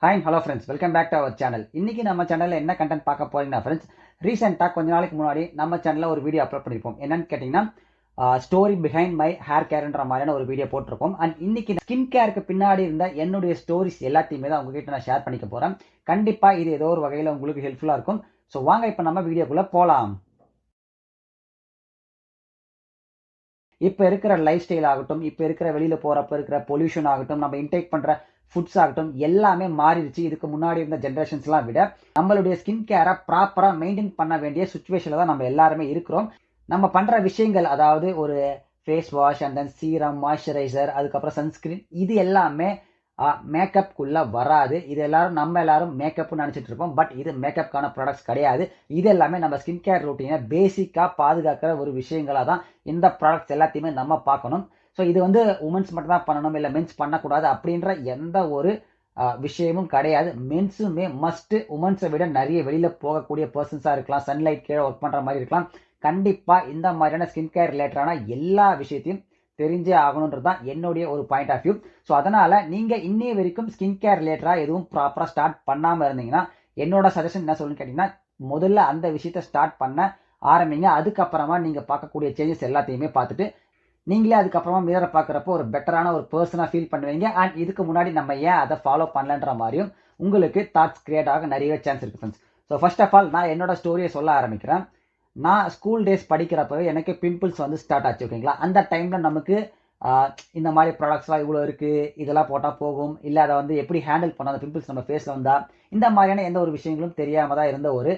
Hi hello friends, welcome back to our channel. இன்னைக்கு நம்ம சேனலில் என்ன கண்டென்ட் பார்க்க போறீங்கன்னா ஃப்ரெண்ட்ஸ், ரீசெண்டாக கொஞ்ச நாளைக்கு முன்னாடி நம்ம சேனலில் ஒரு வீடியோ அப்லோட் பண்ணியிருப்போம். என்னன்னு கேட்டிங்கன்னா, ஸ்டோரி பிஹைண்ட் மை ஹேர் கேர்ன்ற மாதிரியான ஒரு வீடியோ போட்டிருப்போம். அண்ட் இன்னைக்கு ஸ்கின் கேருக்கு பின்னாடி இருந்த என்னுடைய ஸ்டோரிஸ் எல்லாத்தையுமே தான் உங்ககிட்ட நான் ஷேர் பண்ணிக்க போகிறேன். கண்டிப்பாக இது ஏதோ ஒரு வகையில் உங்களுக்கு ஹெல்ப்ஃபுல்லாக இருக்கும். ஸோ வாங்க இப்போ நம்ம வீடியோக்குள்ளே போகலாம். இப்போ இருக்கிற லைஃப் ஸ்டைல் ஆகட்டும், இப்போ இருக்கிற வெளியில் போகிறப்ப இருக்கிற பொல்யூஷன் ஆகட்டும், நம்ம இன்டேக் பண்ணுற ஃபுட்ஸ் ஆகட்டும், எல்லாமே மாறிடுச்சு. இதுக்கு முன்னாடி இருந்த ஜென்ரேஷன்ஸ்லாம் விட நம்மளுடைய ஸ்கின் கேரை ப்ராப்பராக மெயின்டைன் பண்ண வேண்டிய சுச்சுவேஷனில் தான் நம்ம எல்லாருமே இருக்கிறோம். நம்ம பண்ணுற விஷயங்கள், அதாவது ஒரு face wash and then serum, moisturiser, அதுக்கப்புறம் சன்ஸ்கிரீன், இது எல்லாமே மேக்கப்குள்ளே வராது. இது நம்ம எல்லாரும் மேக்கப்னு நினச்சிட்டு இருப்போம். பட் இது மேக்கப்கான ப்ராடக்ட்ஸ் கிடையாது. இது எல்லாமே நம்ம ஸ்கின் கேர் ரொட்டீனை பேசிக்காக பாதுகாக்கிற ஒரு விஷயங்களாக தான் இந்த ப்ராடக்ட்ஸ் எல்லாத்தையுமே நம்ம பார்க்கணும். ஸோ இது உமன்ஸ் மட்டும் தான் பண்ணணும், இல்லை மென்ஸ் பண்ணக்கூடாது அப்படின்ற எந்த ஒரு விஷயமும் கிடையாது. மென்ஸுமே மஸ்ட்டு உமன்ஸை விட நிறைய வெளியில் போகக்கூடிய பர்சன்ஸாக இருக்கலாம், சன்லைட் கீழே ஒர்க் பண்ணுற மாதிரி இருக்கலாம். கண்டிப்பாக இந்த மாதிரியான ஸ்கின் கேர் ரிலேட்டடான எல்லா விஷயத்தையும் தெரிஞ்சே ஆகணுன்றது தான் என்னுடைய ஒரு பாயிண்ட் ஆஃப் வியூ. ஸோ அதனால் நீங்கள் இன்னைய வரைக்கும் ஸ்கின் கேர் ரிலேட்டடாக எதுவும் ப்ராப்பராக ஸ்டார்ட் பண்ணாமல் இருந்தீங்கன்னா, என்னோட சஜஷன் என்ன சொல்லுன்னு கேட்டிங்கன்னா, முதல்ல அந்த விஷயத்தை ஸ்டார்ட் பண்ண ஆரம்பிங்க. அதுக்கப்புறமா நீங்கள் பார்க்கக்கூடிய சேஞ்சஸ் எல்லாத்தையுமே பார்த்துட்டு நீங்களே அதுக்கப்புறமா மிரரை பார்க்குறப்போ ஒரு பெட்டரான ஒரு பர்சனாக ஃபீல் பண்ணுவீங்க. அண்ட் இதுக்கு முன்னாடி நம்ம ஏன் அதை ஃபாலோ பண்ணலன்ற மாதிரியும் உங்களுக்கு தாட்ஸ் கிரியேட் ஆக நிறைய சான்ஸ் இருக்குது friends. So first of all நான் என்னோட ஸ்டோரியை சொல்ல ஆரம்பிக்கிறேன். நான் ஸ்கூல் டேஸ் படிக்கிறப்பவே எனக்கு பிம்பிள்ஸ் ஸ்டார்ட் ஆச்சு. ஓகேங்களா, அந்த டைமில் நமக்கு இந்த மாதிரி ப்ராடக்ட்ஸ்லாம் இவ்வளோ இருக்குது, இதெல்லாம் போட்டால் போகும், இல்லை அதை எப்படி ஹேண்டில் பண்ண அந்த பிம்பிள்ஸ் நம்ம ஃபேஸில் வந்தால், இந்த மாதிரியான எந்த ஒரு விஷயங்களும் தெரியாமல் தான் இருந்த ஒரு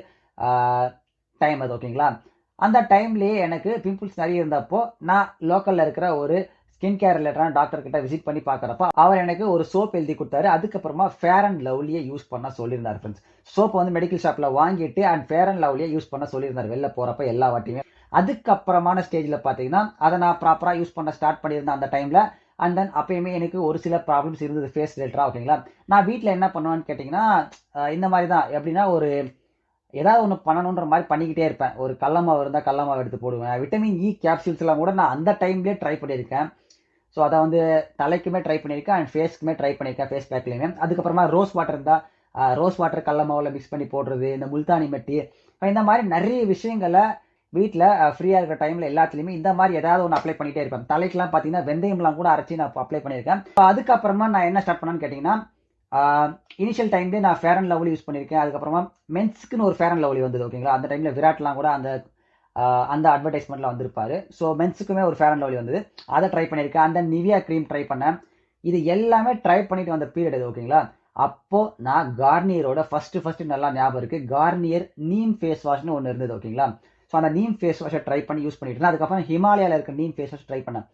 டைம் அது. ஓகேங்களா, அந்த டைம்லேயே எனக்கு பிம்பிள்ஸ் நிறைய இருந்தப்போ நான் லோக்கலில் இருக்கிற ஒரு ஸ்கின் கேர் ரிலேட்டடான டாக்டர் கிட்ட விசிட் பண்ணி பார்க்குறப்ப அவர் எனக்கு ஒரு சோப் எழுதி கொடுத்தாரு. அதுக்கப்புறமா ஃபேர் அண்ட் லவ்லியை யூஸ் பண்ண சொல்லியிருந்தார் ஃப்ரெண்ட்ஸ். சோப் மெடிக்கல் ஷாப்பில் வாங்கிட்டு அண்ட் ஃபேர் அண்ட் லவ்லியை யூஸ் பண்ண சொல்லியிருந்தார் வெளில போகிறப்ப எல்லா வாட்டியுமே. அதுக்கப்புறமான ஸ்டேஜில் பார்த்தீங்கன்னா அதை நான் ப்ராப்பராக யூஸ் பண்ண ஸ்டார்ட் பண்ணியிருந்தேன் அந்த டைமில். அண்ட் தென் அப்பயுமே எனக்கு ஒரு சில ப்ராப்ளம்ஸ் இருந்தது ஃபேஸ் ரிலேட்டடாக. ஓகேங்களா, நான் வீட்டில் என்ன பண்ணுவேன்னு கேட்டிங்கன்னா, இந்த மாதிரி தான். எப்படின்னா, ஒரு ஏதாவது ஒன்று பண்ணணுன்ற மாதிரி பண்ணிக்கிட்டே இருப்பேன். ஒரு கடல மாவு இருந்தால் கடல மாவு எடுத்து போடுவேன். விட்டமின் இ கேப்சூல்ஸ்லாம் கூட நான் அந்த டைம்லேயே ட்ரை பண்ணியிருக்கேன். ஸோ அதை தலைக்குமே ட்ரை பண்ணியிருக்கேன் அண்ட் ஃபேஸ்க்குமே ட்ரை பண்ணியிருக்கேன், ஃபேஸ் பேக்லேயுமே. அதுக்கப்புறமா ரோஸ் வாட்டர் இருந்தால் ரோஸ் வாட்டர் கடல மாவில் மிக்ஸ் பண்ணி போடுறது, இந்த முல்தானி மெட்டி, இந்த மாதிரி நிறைய விஷயங்களை வீட்டில் ஃப்ரீயாக இருக்கிற டைமில் எல்லாத்துலேயுமே இந்த மாதிரி ஏதாவது ஒன்று அப்ளை பண்ணிகிட்டே இருப்பேன். தலைக்கெலாம் பார்த்தீங்கன்னா வெந்தயம்லாம் கூட அரைச்சி நான் அப்ளை பண்ணியிருக்கேன். அதுக்கப்புறமா நான் என்ன ஸ்டார்ட் பண்ணேன்னு கேட்டிங்கன்னா, இனிஷியல் டைம்லேயே நான் ஃபேர் அண்ட் லவ்லி யூஸ் பண்ணியிருக்கேன். அதுக்கப்புறமா மென்ஸ்க்குன்னு ஒரு ஃபேர் அண்ட் லவ்லி வந்தது. ஓகேங்களா, அந்த டைமில் விராட்லாம் கூட அந்த அட்வர்டைஸ்மெண்ட்டில் வந்திருப்பாரு. ஸோ மென்ஸுக்குமே ஒரு ஃபேர் அண்ட் லவ்லி வந்தது, அதை ட்ரை பண்ணியிருக்கேன். அந்த நிவியா க்ரீம் ட்ரை பண்ணேன். இது எல்லாமே ட்ரை பண்ணிட்டு வந்த பீரியட் இது. ஓகேங்களா, அப்போது நான் கார்னியரோட ஃபஸ்ட்டு நல்லா ஞாபகம் இருக்குது, கார்னியர் நீம் ஃபேஸ் வாஷ்னு ஒன்று இருந்தது. ஓகேங்களா, ஸோ அந்த நீம் ஃபேஸ் வாஷை ட்ரை பண்ணி யூஸ் பண்ணிட்டு இருந்தேன். அதுக்கப்புறம் ஹிமாலயாவில் இருக்க நீம் ஃபேஸ் வாஷ் ட்ரை பண்ணேன்.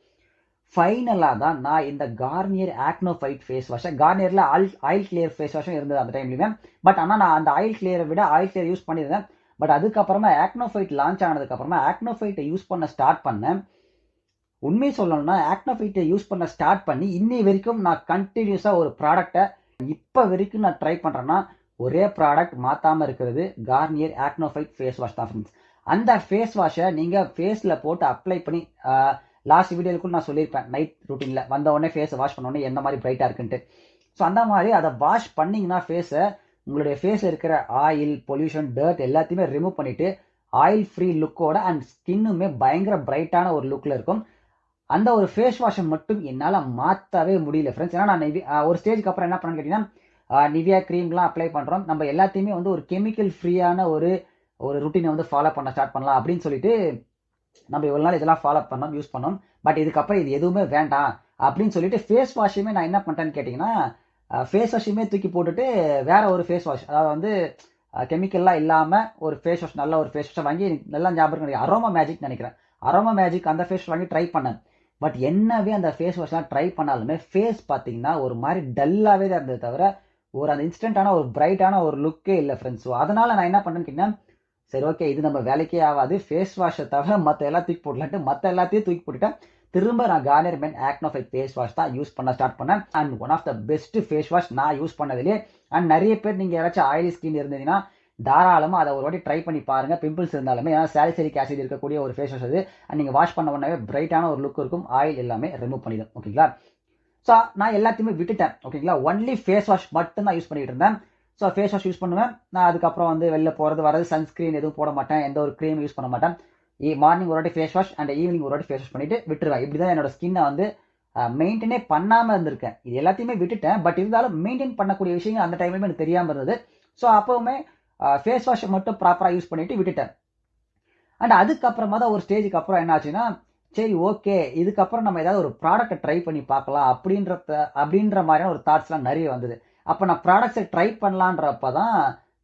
ஃபைனலாக தான் நான் இந்த கார்னியர் ஆக்னோ ஃபைட் ஃபேஸ் வாஷை, கார்னியரில் ஆயில் கிளியர் ஃபேஸ் வாஷும் இருந்தது அந்த டைம்லையுமே. பட் ஆனால் நான் அந்த ஆயில் கிளியரை விட ஆயில் கிளியர் யூஸ் பண்ணியிருந்தேன். பட் அதுக்கப்புறமா ஆக்னோ ஃபைட் லான்ச் ஆனதுக்கப்புறமா ஆக்னோ ஃபைட்டை யூஸ் பண்ண ஸ்டார்ட் பண்ணேன். உண்மையை சொல்லணும்னா ஆக்னோ ஃபைட்டை யூஸ் பண்ண ஸ்டார்ட் பண்ணி இன்னி வரைக்கும் நான் கண்டினியூஸாக ஒரு ப்ராடக்டை இப்போ வரைக்கும் நான் ட்ரை பண்ணுறேன்னா, ஒரே ப்ராடக்ட் மாற்றாமல் இருக்கிறது Garnier Acno fight face wash தான் ஃப்ரெண்ட்ஸ். அந்த ஃபேஸ் வாஷை நீங்கள் ஃபேஸில் போட்டு அப்ளை பண்ணி, லாஸ்ட் வீடியோக்குள்ள நான் சொல்லியிருப்பேன், நைட் ரூட்டீனில் வந்த உடனே ஃபேஸை வாஷ் பண்ண உடனே எந்த மாதிரி பிரைட்டாக இருக்குன்ட்டு. ஸோ அந்த மாதிரி அதை வாஷ் பண்ணிங்கன்னா ஃபேஸை, உங்களுடைய ஃபேஸில் இருக்கிற ஆயில், பொல்யூஷன், டர்ட் எல்லாத்தையுமே ரிமூவ் பண்ணிவிட்டு ஆயில் ஃப்ரீ லுக்கோட அண்ட் ஸ்கின்னுமே பயங்கர பிரைட்டான ஒரு லுக்கில் இருக்கும். அந்த ஒரு ஃபேஸ் வாஷை மட்டும் என்னால் மாற்றவே முடியல ஃப்ரெண்ட்ஸ். ஏன்னா நான் ஒரு ஸ்டேஜுக்கு அப்புறம் என்ன பண்ணேன்னு கேட்டிங்கன்னா, நிவியா க்ரீம்லாம் அப்ளை பண்ணுறோம், நம்ம எல்லாத்தையுமே ஒரு கெமிக்கல் ஃப்ரீயான ஒரு ருட்டீனை ஃபாலோ பண்ண ஸ்டார்ட் பண்ணலாம் அப்படின்னு சொல்லிட்டு நம்ம இவ்வளோ நாள் இதெல்லாம் ஃபாலோ பண்ணோம், யூஸ் பண்ணோம். பட் இதுக்கப்புறம் இது எதுவுமே வேண்டாம் அப்படின்னு சொல்லிட்டு ஃபேஸ் வாஷுமே நான் என்ன பண்ணிட்டேன்னு கேட்டிங்கன்னா, ஃபேஸ் வாஷுமே தூக்கி போட்டுட்டு வேற ஒரு ஃபேஸ் வாஷ், அதாவது கெமிக்கல்லாம் இல்லாமல் ஒரு ஃபேஸ் வாஷ், நல்ல ஒரு ஃபேஸ் வாஷை வாங்கி, நல்லா ஞாபகம் கிடையாது, அரோமா மேஜிக் நினைக்கிறேன், அரோமா மேஜிக் அந்த ஃபேஸ் வாங்கி ட்ரை பண்ணேன். பட் என்னவே அந்த ஃபேஸ் வாஷ்லாம் ட்ரை பண்ணாலுமே ஃபேஸ் பார்த்தீங்கன்னா ஒரு மாதிரி டல்லாகவே தான் இருந்தது தவிர அந்த இன்ஸ்டன்டான ஒரு பிரைட்டான ஒரு லுக்கே இல்லை ஃப்ரெண்ட்ஸ். ஸோ அதனால் நான் என்ன பண்ணேன்னு கேட்டிங்கன்னா, சரி ஓகே, இது நம்ம வேலைக்கே ஆகாது, ஃபேஸ் வாஷை தவிர மற்ற எல்லாம் தூக்கி போடலான்ட்டு மற்ற எல்லாத்தையும் தூக்கி போட்டுட்டேன். திரும்ப நான் Garnier Men Acno fight face wash தான் யூஸ் பண்ண ஸ்டார்ட் பண்ணேன். And one of the best face wash நான் யூஸ் பண்ணதுலேயே. அண்ட் நிறைய பேர் நீங்கள் யாராச்சும் ஆயிலி ஸ்கின் இருந்தீங்கன்னா தாராளமாக அதை ஒரு வாட்டி ட்ரை பண்ணி பாருங்கள், பிம்பிள்ஸ் இருந்தாலுமே. ஏன்னா சாலிசிலிக் ஆசிட் இருக்கக்கூடிய ஒரு ஃபேஸ் வாஷ் அது. அண்ட் நீங்கள் வாஷ் பண்ண உடனே பிரைட்டான ஒரு லுக் இருக்கும், ஆயில் எல்லாமே ரிமூவ் பண்ணிடும். ஓகேங்களா, ஸோ நான் எல்லாத்தையுமே விட்டுட்டேன் ஓகேங்களா. ஒன்லி ஃபேஸ் வாஷ் மட்டும் தான் யூஸ் பண்ணிட்டு இருந்தேன். ஸோ ஃபேஸ் வாஷ் யூஸ் பண்ணுவேன். நான் அதுக்கப்புறம் வந்து வெளில போகிறது வரது சன்ஸ்க்ரீன் எதுவும் போட மாட்டேன், எந்த ஒரு க்ரீம் யூஸ் பண்ண மாட்டேன். மார்னிங் ஒரு வாட்டி ஃபேஸ் வாஷ் அண்ட் ஈவினிங் ஒரு வாட்டி ஃபேஸ் வாஷ் பண்ணிட்டு விட்டுருவேன். இப்படி தான் என்னோட ஸ்கின்னை வந்து மெயின்டைனே பண்ணாமல் இருந்திருக்கேன். இது எல்லாத்தையுமே விட்டுட்டேன். பட் இருந்தாலும் மெயின்டைன் பண்ணக்கூடிய விஷயங்கள் அந்த டைம்லையுமே எனக்கு தெரியாமல் இருந்தது. ஸோ அப்போவுமே ஃபேஸ் வாஷ் மட்டும் ப்ராப்பராக யூஸ் பண்ணிட்டு விட்டுட்டேன். அண்ட் அதுக்கப்புறமா தான் ஒரு ஸ்டேஜுக்கு அப்புறம் என்ன ஆச்சுன்னா, சரி ஓகே இதுக்கப்புறம் நம்ம ஏதாவது ஒரு ப்ராடக்ட்டை ட்ரை பண்ணி பார்க்கலாம் அப்படின்ற மாதிரியான ஒரு தாட்ஸ்லாம் நிறைய வந்தது. அப்போ நான் ப்ராடக்ட்ஸை ட்ரை பண்ணலான்றப்ப தான்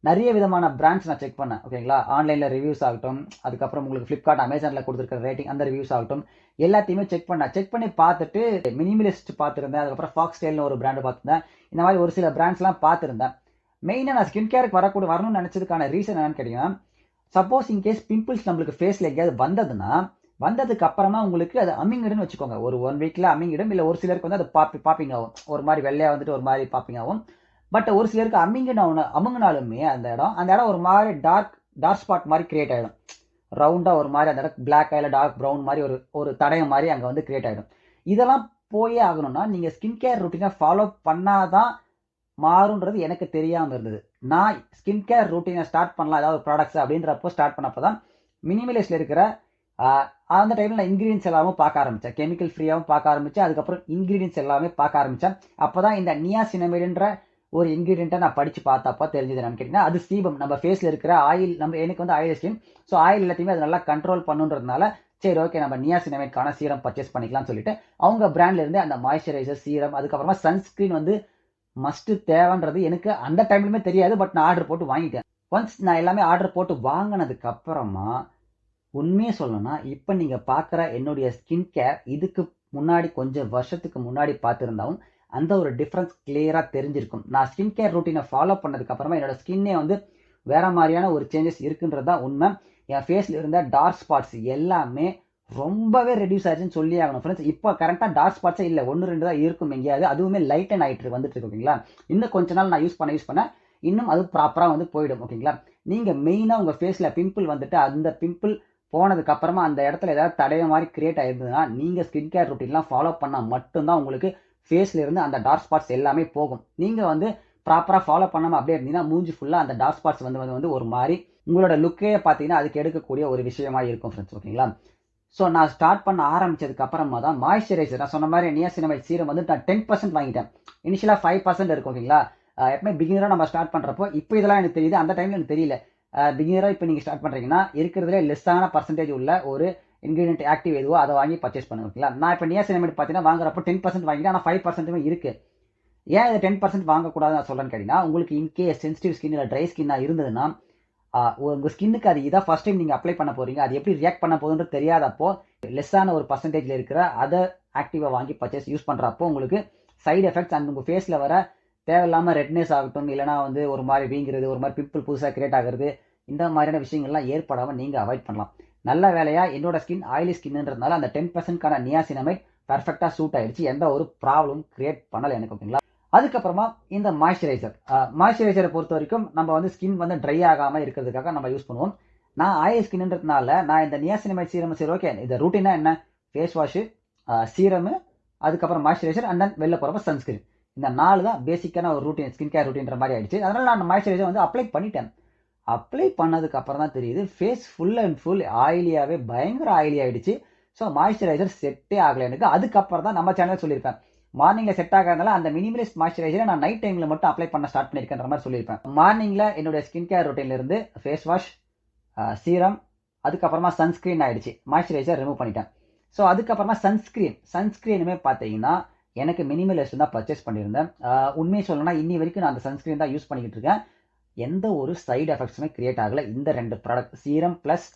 நிறைய விதமான பிராண்ட்ஸ் நான் செக் பண்ணேன் ஓகேங்களா. ஆன்லைனில் ரிவ்யூஸ் ஆகட்டும், அதுக்கப்புறம் உங்களுக்கு ஃப்ளிப்கார்ட், அமேசானில் கொடுத்துருக்கிற ரேட்டிங் அந்த ரிவ்யூஸ் ஆகட்டும், எல்லாத்தையுமே செக் பண்ணி பார்த்துட்டு மினிமலிஸ்ட் பார்த்துருந்தேன். அதுக்கப்புறம் ஃபாக்ஸ்டெயில்னு ஒரு பிராண்டு பார்த்துருந்தேன். இந்த மாதிரி ஒரு சில பிராண்ட்ஸ்லாம் பார்த்துருந்தேன். மெயினாக நான் ஸ்கின் கேருக்கு வரணும்னு நினச்சதுக்கான ரீசன் என்னன்னு கேட்டிங்கன்னா, சப்போஸ் இன்கேஸ் பிம்பிள்ஸ் நம்மளுக்கு ஃபேஸில் எங்கேயாவது வந்ததுன்னா, வந்ததுக்கு அப்புறமா உங்களுக்கு அது அம்மிங்கிடுன்னு வச்சுக்கோங்க. ஒரு 1 வீக்ல அம்மிங்கிடும். இல்லை ஒரு சிலருக்கு வந்து அது பாப்பிங் ஆகும். ஒரு மாதிரி வெள்ளையாக வந்துட்டு ஒரு மாதிரி பாப்பிங் ஆகும். பட் ஒரு சிலருக்கு அமுங்கினாலுமே அந்த இடம் ஒரு மாதிரி டார்க் ஸ்பாட் மாதிரி கிரியேட் ஆகிடும். ரவுண்டாக ஒரு மாதிரி அந்த இடம் பிளாக் ஆயில் டார்க் ப்ரௌன் மாதிரி ஒரு தடயம் மாதிரி அங்கே வந்து கிரியேட் ஆகிடும். இதெல்லாம் போயே ஆகணும்னா நீங்கள் ஸ்கின் கேர் ரொட்டீனை ஃபாலோ பண்ணாதான் மாறுன்றது எனக்கு தெரியாமல் இருந்தது. நான் ஸ்கின் கேர் ரொட்டீனை ஸ்டார்ட் பண்ணலாம் ஏதாவது ப்ராடக்ட்ஸ் அப்படின்றப்போ ஸ்டார்ட் பண்ணப்போ தான் மினிமலிஸ்ட்ல இருக்கிற அந்த டைமில் நான் இன்க்ரீடியன்ஸ் எல்லாமே பார்க்க ஆரம்பித்தேன். கெமிக்கல் ஃப்ரீயாகவும் பார்க்க ஆரம்பித்தேன். அதுக்கப்புறம் இன்க்ரீடியன்ஸ் எல்லாமே பார்க்க ஆரம்பித்தேன். அப்போ தான் இந்த நியாசினமைடுன்ற ஒரு இன்க்ரீடியண்ட்டை நான் படித்து பார்த்தப்போ தெரிஞ்சது என்னன்னு கேட்டிங்கன்னா, அது சீபம். நம்ம ஃபேஸில் இருக்கிற ஆயில், எனக்கு வந்து ஆயில் ஸ்கின். ஸோ ஆயில் எல்லாத்தையுமே அது நல்லா கண்ட்ரோல் பண்ணுன்றதுனால சரி ஓகே நம்ம நியாசினமைட்கான சீரம் பர்ச்சேஸ் பண்ணிக்கலாம்னு சொல்லிட்டு அவங்க பிராண்ட்லேருந்து அந்த மாய்ஸ்சரைசர், சீரம், அதுக்கப்புறமா சன்ஸ்க்ரீன் வந்து மஸ்ட்டு தேவைன்றது எனக்கு அந்த டைம்லையுமே தெரியாது. பட் நான் ஆர்டர் போட்டு வாங்கிட்டேன். ஒன்ஸ் நான் எல்லாமே ஆர்டர் போட்டு வாங்கினதுக்கு அப்புறமா உண்மையை சொல்லணும்னா, இப்போ நீங்கள் பார்க்குற என்னுடைய ஸ்கின் கேர் இதுக்கு முன்னாடி கொஞ்சம் வருஷத்துக்கு முன்னாடி பார்த்துருந்தாவும் அந்த ஒரு டிஃப்ரென்ஸ் கிளியராக தெரிஞ்சிருக்கும். நான் ஸ்கின் கேர் ரூட்டீனை ஃபாலோ பண்ணதுக்கு அப்புறமா என்னோட ஸ்கின்னே வந்து வேற மாதிரியான ஒரு சேஞ்சஸ் இருக்குன்றது தான் உண்மை. என் ஃபேஸில் இருந்த டார்க் ஸ்பாட்ஸ் எல்லாமே ரொம்பவே ரெடியூஸ் ஆச்சுன்னு சொல்லி ஆகணும் ஃப்ரெண்ட்ஸ். இப்போ கரெக்டாக டார்க் ஸ்பாட்ஸே இல்லை, 1-2 தான் இருக்கும் எங்கேயாவது. அதுவுமே லைட் அண்ட் ஆகிட்டு வந்துட்டு இருக்கு ஓகேங்களா. இன்னும் கொஞ்ச நாள் நான் யூஸ் பண்ண இன்னும் அது ப்ராப்பராக வந்து போயிடும் ஓகேங்களா. நீங்கள் மெயினாக உங்கள் ஃபேஸில் பிம்பிள் வந்துட்டு அந்த பிம்பிள் போனதுக்கு அப்புறமா அந்த இடத்துல ஏதாவது தடைய மாதிரி கிரியேட் ஆயிருந்ததுன்னா நீங்கள் ஸ்கின் கேர் ரொட்டீன்லாம் ஃபாலோ பண்ணால் மட்டும்தான் உங்களுக்கு ஃபேஸில் இருந்து அந்த டார்க் ஸ்பாட்ஸ் எல்லாமே போகும். நீங்கள் வந்து ப்ராப்பராக ஃபாலோ பண்ணாமல் அப்படியே இருந்தீங்கன்னா மூஞ்சி ஃபுல்லாக அந்த டார்க் ஸ்பாட்ஸ் வந்து ஒரு மாதிரி உங்களோட லுக்கே பார்த்தீங்கன்னா அதுக்கு எடுக்கக்கூடிய ஒரு விஷயமா இருக்கும் ஃப்ரெண்ட்ஸ் ஓகேங்களா. ஸோ நான் ஸ்டார்ட் பண்ண ஆரம்பிச்சதுக்கு அப்புறமா தான் மாய்ஸ்சரைசர், நான் சொன்ன மாதிரி நியாசினமைட் சீரம் வந்து நான் 10% வாங்கிட்டேன். இனிஷியலாக 5% இருக்கும் ஓகேங்களா. எப்பவுமே பிகினராக நம்ம ஸ்டார்ட் பண்ணுறப்போ இப்போ இதெல்லாம் எனக்கு தெரியுது, அந்த டைமில் எனக்கு தெரியல. பிகினராக இப்போ நீங்கள் ஸ்டார்ட் பண்ணுறீங்கன்னா இருக்கிறதுலே லெஸ்ஸான பர்சன்டேஜ் உள்ள ஒரு இன்கிரீடியன்ட் ஆக்டிவ் எதுவோ அதை வாங்கி பர்ச்சேஸ் பண்ணுங்க ஓகேங்களா. நான் இப்போ நியாசினமைட் பார்த்தீங்கன்னா வாங்குறப்போ 10% வாங்கிட்டேன். ஆனால் 5% இருக்குது. ஏன் இதை 10% வாங்கக்கூடாதுன்னு நான் சொல்கிறேன்னு கேட்டிங்கன்னா, உங்களுக்கு இன்கேஸ் சென்சிட்டிவ் ஸ்கின் இல்லை ட்ரை ஸ்கின்னாக இருந்ததுன்னா உங்கள் ஸ்கின்னுக்கு அது இதான் ஃபர்ஸ்ட் டைம் நீங்கள் அப்ளை பண்ண போகிறீங்க, அது எப்படி ரியாக்ட் பண்ண போகுதுன்றது தெரியாதப்போ லெஸ்ஸான ஒரு பர்சன்டேஜில் இருக்கிற அதை ஆக்டிவாக வாங்கி பர்ச்சேஸ் யூஸ் பண்ணுறப்போ உங்களுக்கு சைடு எஃபெக்ட்ஸ் அண்ட் உங்கள் ஃபேஸில் வர தேவையில்லாமல் ரெட்னஸ் ஆகட்டும், இல்லைனா வந்து ஒரு மாதிரி வீங்கிறது, ஒரு மாதிரி பிம்பிள் புதுசாக கிரியேட் ஆகிறது, இந்த மாதிரியான விஷயங்கள்லாம் ஏற்படாமல் நீங்கள் அவாய்ட் பண்ணலாம். நல்ல வேலையாக என்னோட ஸ்கின் ஆயிலி ஸ்கின்ன்றதுனால அந்த 10%க்கான நியாசினமைட் பர்ஃபெக்டாக சூட் ஆயிடுச்சு. எந்த ஒரு ப்ராப்ளமும் கிரியேட் பண்ணலை எனக்கு ஓகேங்களா. அதுக்கப்புறமா இந்த மாய்ஸ்சரைசரை பொறுத்த வரைக்கும் நம்ம வந்து ஸ்கின் வந்து ட்ரை ஆகாமல் இருக்கிறதுக்காக நம்ம யூஸ் பண்ணுவோம். நான் ஆயில் ஸ்கின்ன்றதுனால நான் இந்த நியாசினமைட் சீரம் சரி ஓகே இந்த ரூட்டீனா என்ன, ஃபேஸ் வாஷு, சீரமு, அதுக்கப்புறம் மாய்ஸ்சரைசர் அண்ட் தென் வெளில போகிறப்ப சன்ஸ்கிரீன், இந்த 4 தான் பேசிக்கான ஒரு ரூட்டீன், ஸ்கின் கேர் ரூட்டீன்ற மாதிரி ஆயிடுச்சு. அதனால நான் மாய்ஸ்சரைசர் வந்து அப்ளை பண்ணிட்டேன். அப்ளை பண்ணதுக்கு அப்புறம் தான் தெரியுது ஃபேஸ் ஃபுல் அண்ட் ஃபுல் ஆயிலியாகவே பயங்கர ஆயிலி ஆயிடுச்சு. ஸோ மாய்ஸ்சரைசர் செட்டே ஆகலை எனக்கு. அதுக்கப்புறம் தான் நம்ம சேனல் சொல்லியிருப்பேன், மார்னிங்கில் செட் ஆகாதனால அந்த மினிமலிஸ்ட் மாய்ஸ்சரைசரை நான் நைட் டைமில் மட்டும் அப்ளை பண்ண ஸ்டார்ட் பண்ணியிருக்கேன்ற மாதிரி சொல்லியிருப்பேன். மார்னிங்கில் என்னுடைய ஸ்கின் கேர் ரொட்டீன்லேருந்து ஃபேஸ் வாஷ், சீரம், அதுக்கப்புறமா சன்ஸ்க்ரீன் ஆயிடுச்சு. மாய்ஸ்சரைசர் ரிமூவ் பண்ணிட்டேன். ஸோ அதுக்கப்புறமா சன்ஸ்க்ரீனுமே பார்த்தீங்கன்னா எனக்கு மினிமலிஸ்ட் தான் பர்ச்சேஸ் பண்ணியிருந்தேன். உண்மையை சொல்லணும்னா இன்னி வரைக்கும் நான் அந்த சன்ஸ்க்ரீன் தான் யூஸ் பண்ணிக்கிட்டு இருக்கேன். எந்த ஒரு சைடு எஃபெக்ட்ஸுமே கிரியேட் ஆகலை. இந்த 2 ப்ராடக்ட் சீரம் ப்ளஸ்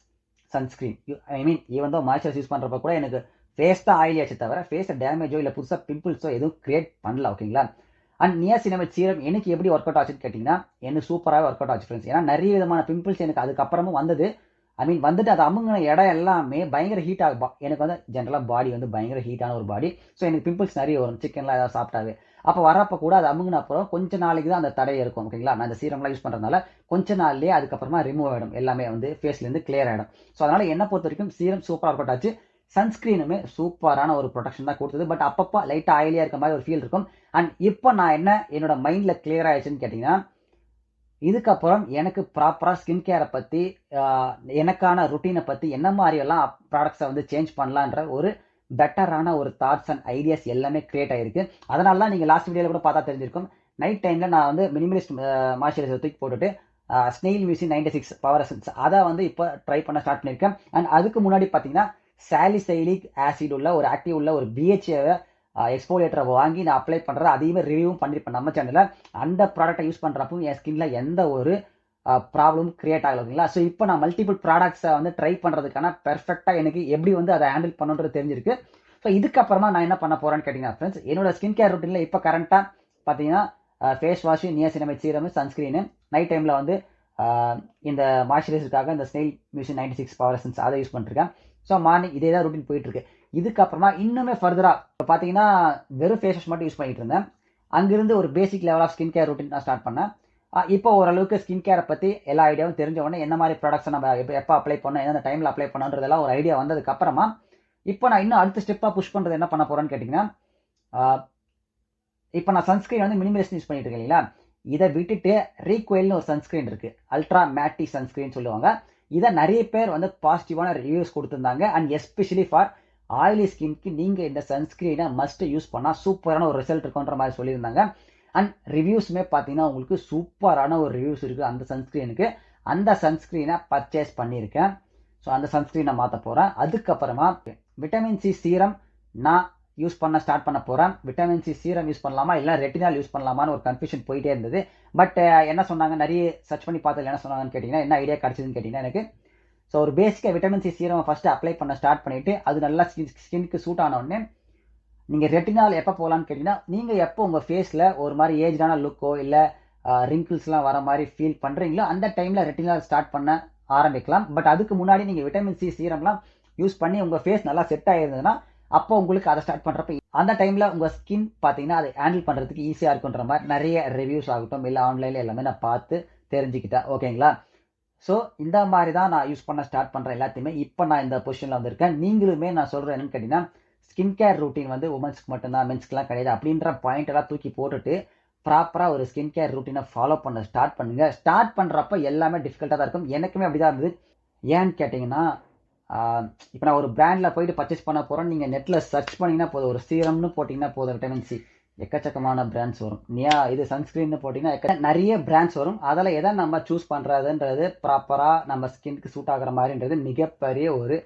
சன்ஸ்க்ரீன், ஐ மீன் ஈவன் தான் மாய்ஸ்சரைசர் யூஸ் பண்ணுறப்ப கூட எனக்கு ஃபேஸ் தான் ஆயிலியாச்சு தவிர ஃபேஸை டேமேஜோ இல்லை புதுசாக பிம்பிள்ஸோ எதுவும் கிரியேட் பண்ணல ஓகேங்களா. அண்ட் நியாசினமைட் சீரம் எனக்கு எப்படி ஒர்க் அவுட் ஆச்சுன்னு கேட்டிங்கன்னா எனக்கு சூப்பராகவே ஒர்க் அவுட் ஆச்சு ஃப்ரெண்ட்ஸ். ஏன்னா நிறைய விதமான பிம்பிள்ஸ் எனக்கு அதுக்கப்புறமும் வந்தது. ஐ மீன் வந்துட்டு அது அமுங்கின இடம் எல்லாமே பயங்கர ஹீட் ஆகும். எனக்கு வந்து ஜென்ரலாக பாடி வந்து பயங்கர ஹீட்டான ஒரு பாடி. ஸோ எனக்கு பிம்பிள்ஸ் நிறைய வரும் சிக்கன்லாம் ஏதாவது சாப்பிட்டாவே. அப்போ வரப்போ கூட அது அமுங்கின அப்புறம் கொஞ்ச நாளைக்கு தான் அந்த தடை இருக்கும் ஓகேங்களா. நான் இந்த சீரம்லாம் யூஸ் பண்ணுறதுனால கொஞ்ச நாள்லேயே அதுக்கப்புறமா ரிமூவ் ஆகிடும், எல்லாமே வந்து ஃபேஸ்லேருந்து கிளியர் ஆகிடும். ஸோ அதனால் என்னை பொறுத்த வரைக்கும் சீரம் சூப்பராக ஒர்க் அவுட் ஆச்சு. சன்ஸ்கிரீனுமே சூப்பரான ஒரு ப்ரொடெக்ஷன் தான் கொடுத்தது. பட் அப்பப்போ லைட்டாக ஆயிலியாக இருக்க மாதிரி ஒரு ஃபீல் இருக்கும். அண்ட் இப்போ நான் என்னோட மைண்டில் கிளியர் ஆயிடுச்சுன்னு கேட்டிங்கன்னா, இதுக்கப்புறம் எனக்கு ப்ராப்பராக ஸ்கின் கேரை பற்றி எனக்கான ருட்டீனை பற்றி என்ன மாதிரியெல்லாம் ப்ராடக்ட்ஸை வந்து சேஞ்ச் பண்ணலான்ற ஒரு பெட்டரான ஒரு தாட்ஸ் அண்ட் ஐடியாஸ் எல்லாமே கிரியேட் ஆகிருக்கு. அதனால தான் நீங்கள் லாஸ்ட் வீடியோவில் கூட பார்த்தா தெரிஞ்சிருக்கும். நைட் டைமில் நான் வந்து மினிமலிஸ்ட் மாய்ஸ்சரைசர் தூக்கி போட்டுட்டு ஸ்னெயில் மியூசி 96 பவர் எசன்ஸ் அதை வந்து இப்போ ட்ரை பண்ண ஸ்டார்ட் பண்ணியிருக்கேன். அண்ட் அதுக்கு முன்னாடி பார்த்தீங்கன்னா சாலிசைலிக் ஆசிட் உள்ள ஒரு ஆக்டிவ் உள்ள ஒரு பிஹெச்ஏவை எக்ஸ்போலேட்டரை வாங்கி நான் அப்ளை பண்ணுறேன். அதையுமே ரிவ்யூவும் பண்ணியிருப்பேன் நம்ம சேனலில். அந்த ப்ராடக்ட்டை யூஸ் பண்ணுறப்போ என் ஸ்கின்ல எந்த ஒரு ப்ராப்ளம் கிரியேட் ஆகல ஓகேங்களா. ஸோ இப்போ நான் மல்டிபிள் ப்ராடக்ட்ஸை வந்து ட்ரை பண்ணுறதுக்கான பெர்ஃபெக்டாக எனக்கு எப்படி வந்து அதை ஹேண்டில் பண்ணுன்றது தெரிஞ்சிருக்கு. ஸோ இதுக்கப்புறமா நான் என்ன பண்ண போகிறேன்னு கேட்டிங்கன்னா ஃப்ரெண்ட்ஸ், என்னோட ஸ்கின் கேர் ருட்டீனில் இப்போ கரண்ட்டாக பார்த்தீங்கன்னா face wash, niacinamide serum, sunscreen, night டைமில் வந்து இந்த மாய்ஸ்சரைசருக்காக இந்த ஸ்னெயில் மியூசி 96 பவர் எசன்ஸ் அதை யூஸ் பண்ணிருக்கேன். ஸோ மார்னிங் இதே தான் ருட்டீன் போயிட்டுருக்கு. இதுக்கப்புறமா இன்னுமே ஃபர்தராக இப்போ பார்த்தீங்கன்னா வெறும் ஃபேஸ் வாஷ் மட்டும் யூஸ் பண்ணிட்டு இருந்தேன். அங்கிருந்து ஒரு basic level of skin care routine நான் ஸ்டார்ட் பண்ணேன். இப்போ ஓரளவுக்கு ஸ்கின் கேரை பற்றி எல்லா ஐடியாவும் தெரிஞ்ச உடனே என்ன மாதிரி ப்ராடக்ட்ஸை நம்ம எப்போ அப்ளை பண்ணோம், எந்த டைமில் அப்ளை பண்ணோன்றதெல்லாம் ஒரு ஐடியா வந்ததுக்கப்புறமா இப்போ நான் இன்னும் அடுத்த ஸ்டெப்பாக புஷ் பண்ணுறது என்ன பண்ண போகிறேன்னு கேட்டிங்கன்னா, இப்போ நான் சன்ஸ்கிரீன் வந்து மினிமலிஸ்ட் யூஸ் பண்ணிட்டு இருக்கேன் இல்லைங்களா. இதை விட்டுட்டு ரீக்வெயில்னு ஒரு சன்ஸ்கிரீன் இருக்குது, அல்ட்ரா மேட்டி சன்ஸ்கிரீன் சொல்லுவாங்க. இதை நிறைய பேர் வந்து பாசிட்டிவான ரிவ்யூஸ் கொடுத்துருந்தாங்க. அண்ட் எஸ்பெஷலி ஃபார் ஆயிலி ஸ்கின்க்கு நீங்கள் இந்த சன்ஸ்கிரீனை மஸ்ட் யூஸ் பண்ணால் சூப்பரான ஒரு ரிசல்ட் இருக்குன்ற மாதிரி சொல்லியிருந்தாங்க. அண்ட் ரிவ்யூஸுமே பார்த்தீங்கன்னா உங்களுக்கு சூப்பரான ஒரு ரிவ்யூஸ் இருக்குது அந்த சன்ஸ்கிரீனுக்கு. அந்த சன்ஸ்கிரீனை பர்ச்சேஸ் பண்ணியிருக்கேன். ஸோ அந்த சன்ஸ்கிரீனை மாற்ற போகிறேன். அதுக்கப்புறமா விட்டமின் சி சீரம் நான் யூஸ் பண்ண ஸ்டார்ட் பண்ண போகிறேன். விட்டமின் சி சீரம் யூஸ் பண்ணலாமா இல்லை ரெட்டினால் யூஸ் பண்ணலாமான்னு ஒரு கன்ஃபியூஷன் போயிட்டே இருந்தது. பட் என்ன சொன்னாங்க, நிறைய சர்ச் பண்ணி பார்த்தது என்ன சொன்னாங்கன்னு கேட்டிங்கன்னா, என்ன ஐடியா கிடச்சிதுன்னு கேட்டிங்கன்னா எனக்கு, ஸோ ஒரு பேசிக்காக vitamin C serum first apply பண்ண ஸ்டார்ட் பண்ணிவிட்டு அது நல்லா ஸ்கின்க்கு சூட் ஆன உடனே நீங்கள் ரெட்டினால் எப்போ போகலான்னு கேட்டிங்கன்னா, நீங்கள் எப்போ உங்கள் ஃபேஸில் ஒரு மாதிரி ஏஜ்டான லுக்கோ இல்லை ரிங்கிள்ஸ்லாம் வர மாதிரி ஃபீல் பண்ணுறீங்களோ அந்த டைமில் ரெட்டினால் ஸ்டார்ட் பண்ண ஆரம்பிக்கலாம். பட் அதுக்கு முன்னாடி நீங்கள் விட்டமின் சி சீரம்லாம் யூஸ் பண்ணி உங்கள் ஃபேஸ் நல்லா செட் ஆகிருந்ததுன்னா அப்போ உங்களுக்கு அதை ஸ்டார்ட் பண்ணுறப்ப அந்த டைமில் உங்கள் ஸ்கின் பார்த்தீங்கன்னா அதை ஹேண்டில் பண்ணுறதுக்கு ஈஸியாக இருக்குன்ற மாதிரி நிறைய ரிவ்யூஸ் ஆகட்டும் இல்லை ஆன்லைனில் எல்லாமே நான் பார்த்து தெரிஞ்சுக்கிட்டேன் ஓகேங்களா. ஸோ இந்த மாதிரி தான் நான் யூஸ் பண்ண ஸ்டார்ட் பண்ணுறேன் எல்லாத்தையுமே. இப்போ நான் இந்த பொசிஷனில் வந்திருக்கேன். நீங்களுமே நான் சொல்கிறேன் என்னன்னு கேட்டிங்கன்னா, ஸ்கின் கேர் ரூட்டீன் வந்து உமன்ஸ்க்கு மட்டும்தான், மென்ஸ்க்குலாம் கிடையாது அப்படின்ற பாயிண்ட் எல்லாம் தூக்கி போட்டுட்டு ப்ராப்பராக ஒரு ஸ்கின் கேர் ரூட்டீனை ஃபாலோ பண்ண ஸ்டார்ட் பண்ணுங்கள். ஸ்டார்ட் பண்ணுறப்ப எல்லாமே டிஃபிகல்ட்டாக தான் இருக்கும். எனக்குமே அப்படி தான் இருந்தது. ஏன்னு கேட்டிங்கன்னா, இப்போ நான் ஒரு பிராண்டில் போயிட்டு பர்ச்சேஸ் பண்ண போகிறோம், நீங்கள் நெட்டில் சர்ச் பண்ணிங்கன்னா போதும், ஒரு சீரம்னு போட்டிங்கன்னா போதும் விட்டமின் சி எக்கச்சக்கமான பிராண்ட்ஸ் வரும். இது சன்ஸ்கிரீன் போட்டிங்கன்னா நிறைய பிராண்ட்ஸ் வரும். அதில் எதை நம்ம சூஸ் பண்ணுறதுன்றது ப்ராப்பராக நம்ம ஸ்கின்க்கு சூட் ஆகிற மாதிரின்றது மிகப்பெரிய ஒரு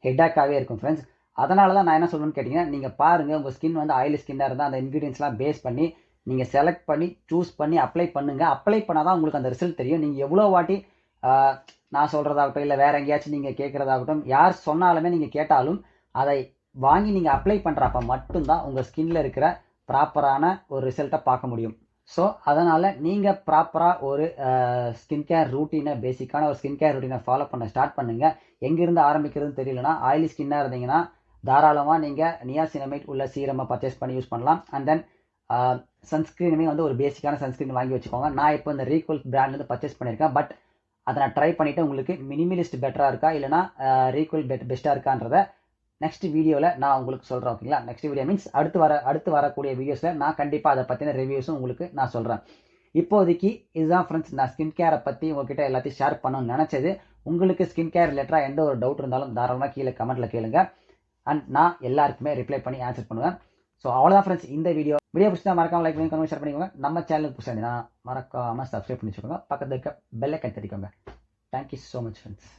ஹெட்டாக்காகவே இருக்கும் ஃப்ரெண்ட்ஸ். அதனால தான் நான் என்ன சொல்லணும்னு கேட்டிங்கன்னா, நீங்கள் பாருங்கள் உங்கள் ஸ்கின் வந்து ஆயிலி ஸ்கின்னாக இருந்தால் அந்த இன்க்ரீடியன்ஸ்லாம் பேஸ் பண்ணி நீங்கள் செலக்ட் பண்ணி சூஸ் பண்ணி அப்ளை பண்ணுங்கள். அப்ளை பண்ணால் தான் உங்களுக்கு அந்த ரிசல்ட் தெரியும். நீங்கள் எவ்வளோ வாட்டி நான் சொல்கிறதாகட்டும் இல்லை வேறு எங்கேயாச்சும் நீங்கள் கேட்குறதாகட்டும், யார் சொன்னாலுமே நீங்கள் கேட்டாலும் அதை வாங்கி நீங்கள் அப்ளை பண்ணுறப்ப மட்டும்தான் உங்கள் ஸ்கின்ல இருக்கிற ப்ராப்பரான ஒரு ரிசல்ட்டை பார்க்க முடியும். ஸோ அதனால் நீங்கள் ப்ராப்பராக ஒரு ஸ்கின் கேர் ரூட்டீனை, பேசிக்கான ஒரு ஸ்கின் கேர் ரூட்டீனை ஃபாலோ பண்ண ஸ்டார்ட் பண்ணுங்கள். எங்கேருந்து ஆரம்பிக்கிறதுன்னு தெரியலனா, ஆயிலி ஸ்கின்னாக இருந்தீங்கன்னா தாராளமாக நீங்கள் நியாசினமைட் உள்ள சீரமை பர்ச்சேஸ் பண்ணி யூஸ் பண்ணலாம். அண்ட் தென் சன்ஸ்க்ரீனுமே வந்து ஒரு பேசிக்கான சன்ஸ்க்ரீன் வாங்கி வச்சுக்கோங்க. நான் இப்போ இந்த ரீக்வல் பிராண்ட்லேருந்து பர்ச்சேஸ் பண்ணியிருக்கேன். பட் அதை நான் ட்ரை பண்ணிவிட்டு உங்களுக்கு மினிமலிஸ்ட் பெட்டராக இருக்கா இல்லைனா ரீக்வல் பெஸ்ட்டாக இருக்கான்றதை நெக்ஸ்ட் வீடியோவில் நான் உங்களுக்கு சொல்கிறேன் ஓகேங்களா. நெக்ஸ்ட் வீடியோ மீன்ஸ் அடுத்து வரக்கூடிய வீடியோஸில் நான் கண்டிப்பாக அதை பற்றின ரிவ்யூஸும் உங்களுக்கு நான் சொல்கிறேன். இப்போதைக்கு இதுதான் ஃப்ரெண்ட்ஸ், நான் ஸ்கின் கேரை பற்றி உங்ககிட்ட எல்லாத்தையும் ஷேர் பண்ணணும்னு நினச்சது. உங்களுக்கு ஸ்கின் கேர் ரிலேட்டடாக எந்த ஒரு டவுட் இருந்தாலும் தாராளமாக கீழே கமெண்ட்டில் கேளுங்க. அண்ட் நான் எல்லாருக்குமே ரிப்ளை பண்ணி ஆன்சர் பண்ணுவேன். ஸோ அவ்வளோதான் ஃப்ரெண்ட்ஸ் இந்த வீடியோ பிடிச்சா மறக்காமல் லைக் பண்ணி கமெண்ட் ஷேர் பண்ணிக்கோங்க. நம்ம சேனலுக்கு புதுசாக மறக்காமல் சப்ஸ்கிரைப் பண்ணி வச்சுக்கோங்க. பக்கத்தில் இருக்க பெல் ஐக்கன் தட்டிக்கோங்க. Thank you so much friends.